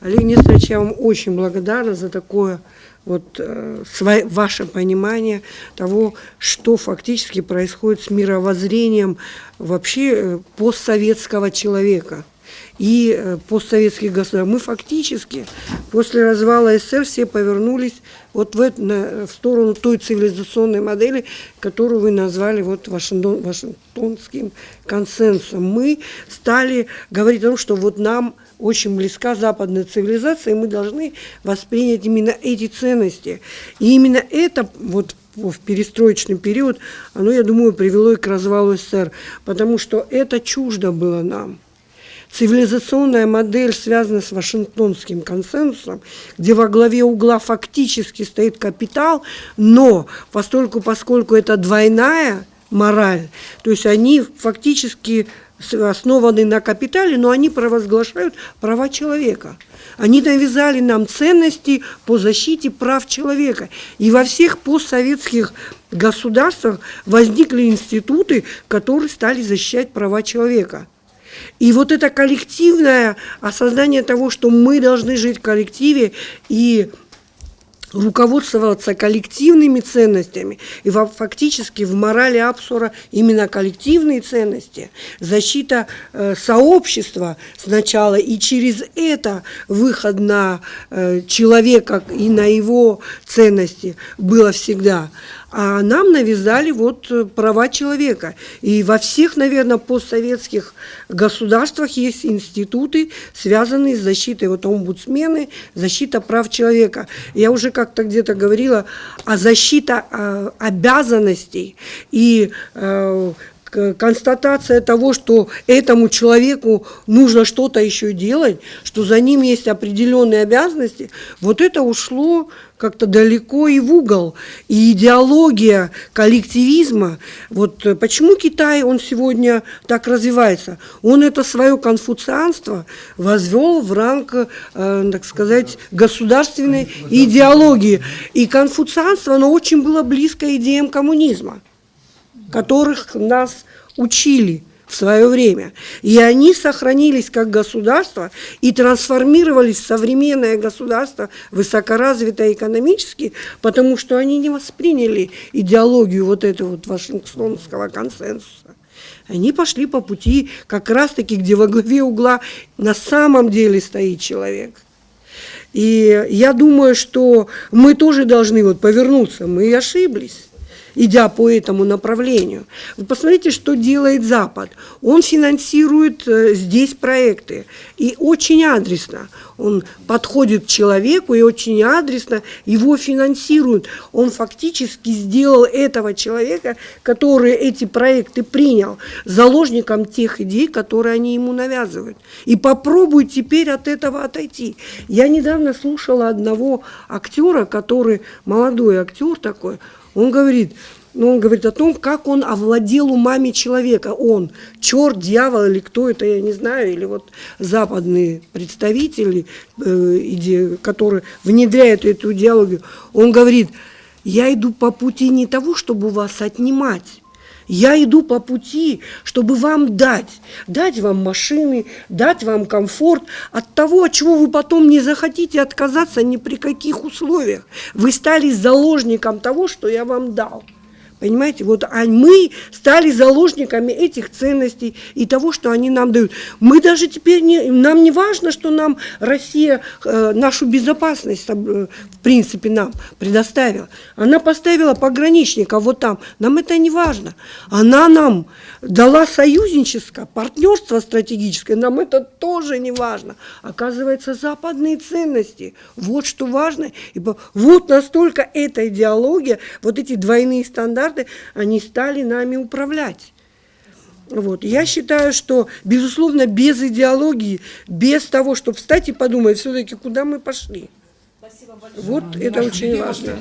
Олег Несторович, я вам очень благодарна за такое ваше понимание того, что фактически происходит с мировоззрением вообще постсоветского человека и постсоветских государств. Мы фактически после развала СССР все повернулись в сторону той цивилизационной модели, которую вы назвали Вашингтонским консенсусом. Мы стали говорить о том, что нам очень близка западная цивилизация, и мы должны воспринять именно эти ценности. И именно это в перестроечный период, оно, я думаю, привело и к развалу СССР, потому что это чуждо было нам. Цивилизационная модель связана с Вашингтонским консенсусом, где во главе угла фактически стоит капитал, но поскольку это двойная мораль, то есть они фактически основаны на капитале, но они провозглашают права человека. Они навязали нам ценности по защите прав человека. И во всех постсоветских государствах возникли институты, которые стали защищать права человека. И это коллективное осознание того, что мы должны жить в коллективе и руководствоваться коллективными ценностями, и фактически в морали Апсура именно коллективные ценности, защита сообщества сначала, и через это выход на человека и на его ценности было всегда. А нам навязали права человека. И во всех, наверное, постсоветских государствах есть институты, связанные с защитой, омбудсмены, защита прав человека. Я уже как-то где-то говорила о защите обязанностей и констатация того, что этому человеку нужно что-то еще делать, что за ним есть определенные обязанности, это ушло как-то далеко и в угол. И идеология коллективизма, почему Китай, он сегодня так развивается? Он это свое конфуцианство возвел в ранг, так сказать, государственной идеологии. И конфуцианство, оно очень было близко идеям коммунизма, которых нас учили в свое время. И они сохранились как государство и трансформировались в современное государство, высокоразвитое экономически, потому что они не восприняли идеологию Вашингтонского консенсуса. Они пошли по пути как раз-таки, где во главе угла на самом деле стоит человек. И я думаю, что мы тоже должны повернуться. Мы ошиблись, идя по этому направлению. Вы посмотрите, что делает Запад. Он финансирует здесь проекты. И очень адресно. Он подходит к человеку и очень адресно его финансирует. Он фактически сделал этого человека, который эти проекты принял, заложником тех идей, которые они ему навязывают. И попробуй теперь от этого отойти. Я недавно слушала одного актера, который, молодой актер такой, он говорит о том, как он овладел умами человека. Он, черт, дьявол или кто это, я не знаю, или западные представители, которые внедряют эту идеологию. Он говорит: я иду по пути не того, чтобы вас отнимать. Я иду по пути, чтобы вам дать вам машины, дать вам комфорт от того, от чего вы потом не захотите отказаться ни при каких условиях. Вы стали заложником того, что я вам дал. Понимаете, а мы стали заложниками этих ценностей и того, что они нам дают. Мы даже теперь нам не важно, что нам Россия нашу безопасность, в принципе, нам предоставила. Она поставила пограничника там. Нам это не важно. Она нам дала союзничество, партнерство стратегическое. Нам это тоже не важно. Оказывается, западные ценности. Что важно. И настолько эта идеология, эти двойные стандарты, они стали нами управлять. Я считаю, что, безусловно, без идеологии, без того, чтобы встать и подумать, все-таки, куда мы пошли. Спасибо большое. Это очень важно.